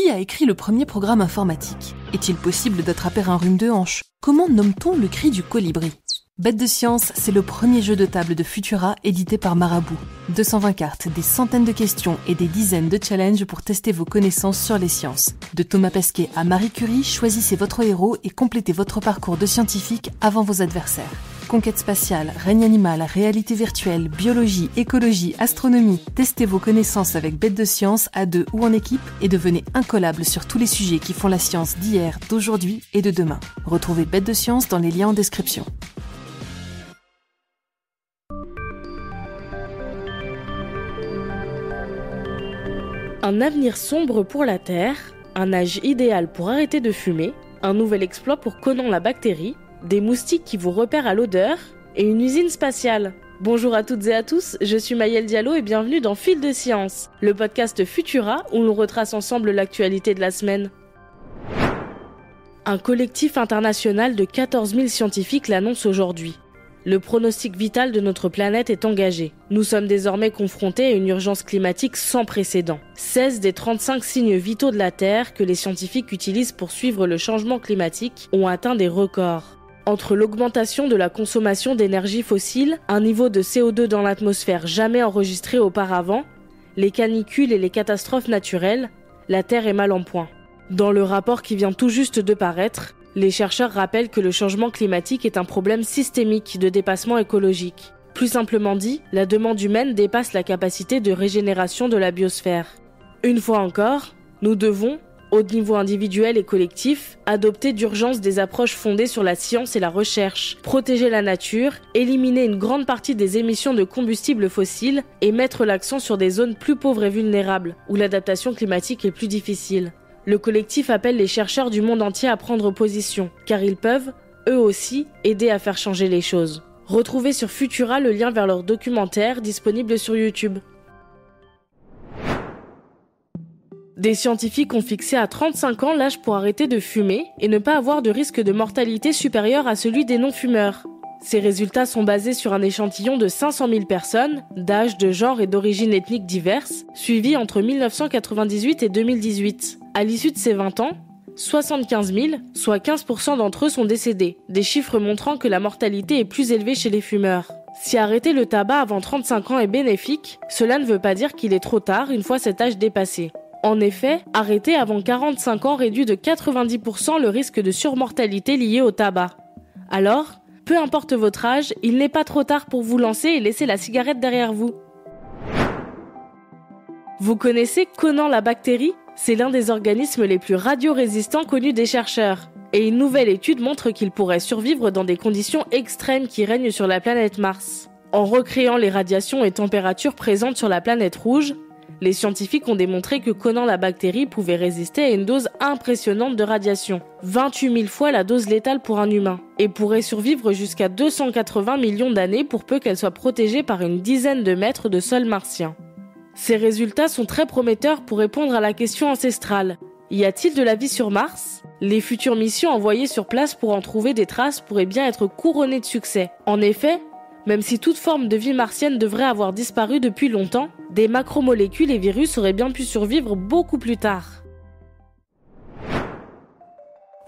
Qui a écrit le premier programme informatique? Est-il possible d'attraper un rhume de hanche? Comment nomme-t-on le cri du colibri? Bête de science, c'est le premier jeu de table de Futura édité par Marabout. 220 cartes, des centaines de questions et des dizaines de challenges pour tester vos connaissances sur les sciences. De Thomas Pesquet à Marie Curie, choisissez votre héros et complétez votre parcours de scientifique avant vos adversaires. Conquête spatiale, règne animal, réalité virtuelle, biologie, écologie, astronomie. Testez vos connaissances avec Bête de science à deux ou en équipe et devenez incollable sur tous les sujets qui font la science d'hier, d'aujourd'hui et de demain. Retrouvez Bête de science dans les liens en description. Un avenir sombre pour la Terre, un âge idéal pour arrêter de fumer, un nouvel exploit pour Conan la bactérie, des moustiques qui vous repèrent à l'odeur et une usine spatiale. Bonjour à toutes et à tous, je suis Maëlle Diallo et bienvenue dans Fil de Science, le podcast Futura où l'on retrace ensemble l'actualité de la semaine. Un collectif international de 14 000 scientifiques l'annonce aujourd'hui. Le pronostic vital de notre planète est engagé. Nous sommes désormais confrontés à une urgence climatique sans précédent. 16 des 35 signes vitaux de la Terre que les scientifiques utilisent pour suivre le changement climatique ont atteint des records. Entre l'augmentation de la consommation d'énergie fossile, un niveau de CO2 dans l'atmosphère jamais enregistré auparavant, les canicules et les catastrophes naturelles, la Terre est mal en point. Dans le rapport qui vient tout juste de paraître, les chercheurs rappellent que le changement climatique est un problème systémique de dépassement écologique. Plus simplement dit, la demande humaine dépasse la capacité de régénération de la biosphère. Une fois encore, nous devons, au niveau individuel et collectif, adopter d'urgence des approches fondées sur la science et la recherche, protéger la nature, éliminer une grande partie des émissions de combustibles fossiles et mettre l'accent sur des zones plus pauvres et vulnérables, où l'adaptation climatique est plus difficile. Le collectif appelle les chercheurs du monde entier à prendre position, car ils peuvent, eux aussi, aider à faire changer les choses. Retrouvez sur Futura le lien vers leur documentaire disponible sur YouTube. Des scientifiques ont fixé à 35 ans l'âge pour arrêter de fumer et ne pas avoir de risque de mortalité supérieur à celui des non-fumeurs. Ces résultats sont basés sur un échantillon de 500 000 personnes, d'âge, de genre et d'origine ethnique diverses, suivis entre 1998 et 2018. À l'issue de ces 20 ans, 75 000, soit 15% d'entre eux sont décédés, des chiffres montrant que la mortalité est plus élevée chez les fumeurs. Si arrêter le tabac avant 35 ans est bénéfique, cela ne veut pas dire qu'il est trop tard une fois cet âge dépassé. En effet, arrêter avant 45 ans réduit de 90% le risque de surmortalité lié au tabac. Alors, peu importe votre âge, il n'est pas trop tard pour vous lancer et laisser la cigarette derrière vous. Vous connaissez Conan la bactérie ? C'est l'un des organismes les plus radiorésistants connus des chercheurs. Et une nouvelle étude montre qu'il pourrait survivre dans des conditions extrêmes qui règnent sur la planète Mars. En recréant les radiations et températures présentes sur la planète rouge, les scientifiques ont démontré que Conan la bactérie pouvait résister à une dose impressionnante de radiation, 28 000 fois la dose létale pour un humain, et pourrait survivre jusqu'à 280 millions d'années pour peu qu'elle soit protégée par une dizaine de mètres de sol martien. Ces résultats sont très prometteurs pour répondre à la question ancestrale. Y a-t-il de la vie sur Mars ? Les futures missions envoyées sur place pour en trouver des traces pourraient bien être couronnées de succès. En effet, même si toute forme de vie martienne devrait avoir disparu depuis longtemps, des macromolécules et virus auraient bien pu survivre beaucoup plus tard.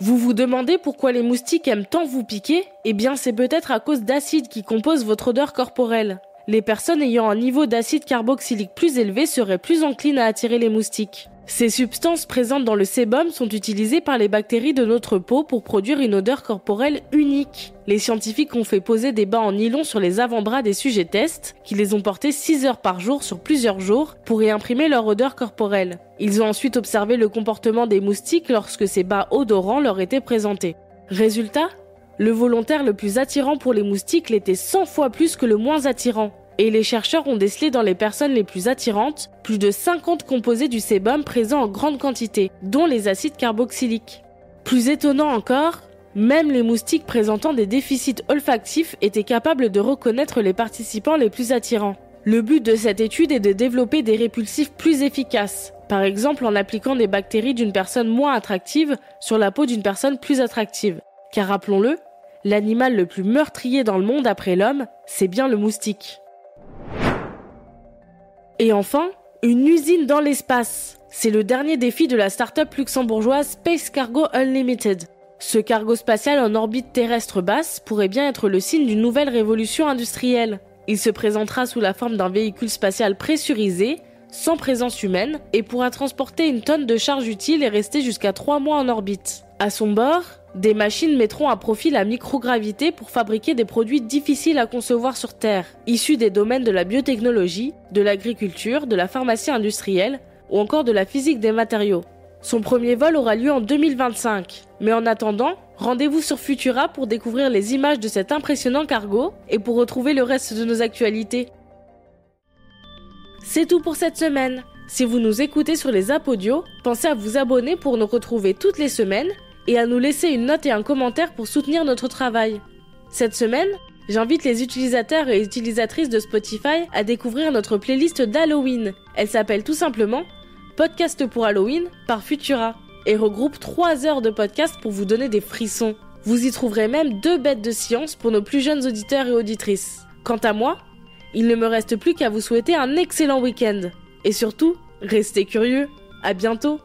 Vous vous demandez pourquoi les moustiques aiment tant vous piquer ? Eh bien, c'est peut-être à cause d'acides qui composent votre odeur corporelle. Les personnes ayant un niveau d'acide carboxylique plus élevé seraient plus enclines à attirer les moustiques. Ces substances présentes dans le sébum sont utilisées par les bactéries de notre peau pour produire une odeur corporelle unique. Les scientifiques ont fait poser des bas en nylon sur les avant-bras des sujets tests, qui les ont portés 6 heures par jour sur plusieurs jours pour y imprimer leur odeur corporelle. Ils ont ensuite observé le comportement des moustiques lorsque ces bas odorants leur étaient présentés. Résultat, le volontaire le plus attirant pour les moustiques l'était 100 fois plus que le moins attirant. Et les chercheurs ont décelé dans les personnes les plus attirantes plus de 50 composés du sébum présents en grande quantité, dont les acides carboxyliques. Plus étonnant encore, même les moustiques présentant des déficits olfactifs étaient capables de reconnaître les participants les plus attirants. Le but de cette étude est de développer des répulsifs plus efficaces, par exemple en appliquant des bactéries d'une personne moins attractive sur la peau d'une personne plus attractive. Car rappelons-le, l'animal le plus meurtrier dans le monde après l'homme, c'est bien le moustique. Et enfin, Une usine dans l'espace. C'est le dernier défi de la start-up luxembourgeoise Space Cargo Unlimited. Ce cargo spatial en orbite terrestre basse pourrait bien être le signe d'une nouvelle révolution industrielle. Il se présentera sous la forme d'un véhicule spatial pressurisé, sans présence humaine, et pourra transporter une tonne de charge utile et rester jusqu'à 3 mois en orbite. À son bord, des machines mettront à profit la microgravité pour fabriquer des produits difficiles à concevoir sur Terre, issus des domaines de la biotechnologie, de l'agriculture, de la pharmacie industrielle ou encore de la physique des matériaux. Son premier vol aura lieu en 2025. Mais en attendant, rendez-vous sur Futura pour découvrir les images de cet impressionnant cargo et pour retrouver le reste de nos actualités. C'est tout pour cette semaine. Si vous nous écoutez sur les apps audio, pensez à vous abonner pour nous retrouver toutes les semaines et à nous laisser une note et un commentaire pour soutenir notre travail. Cette semaine, j'invite les utilisateurs et utilisatrices de Spotify à découvrir notre playlist d'Halloween. Elle s'appelle tout simplement Podcast pour Halloween par Futura et regroupe 3 heures de podcast pour vous donner des frissons. Vous y trouverez même 2 bêtes de science pour nos plus jeunes auditeurs et auditrices. Quant à moi, il ne me reste plus qu'à vous souhaiter un excellent week-end. Et surtout, restez curieux. À bientôt.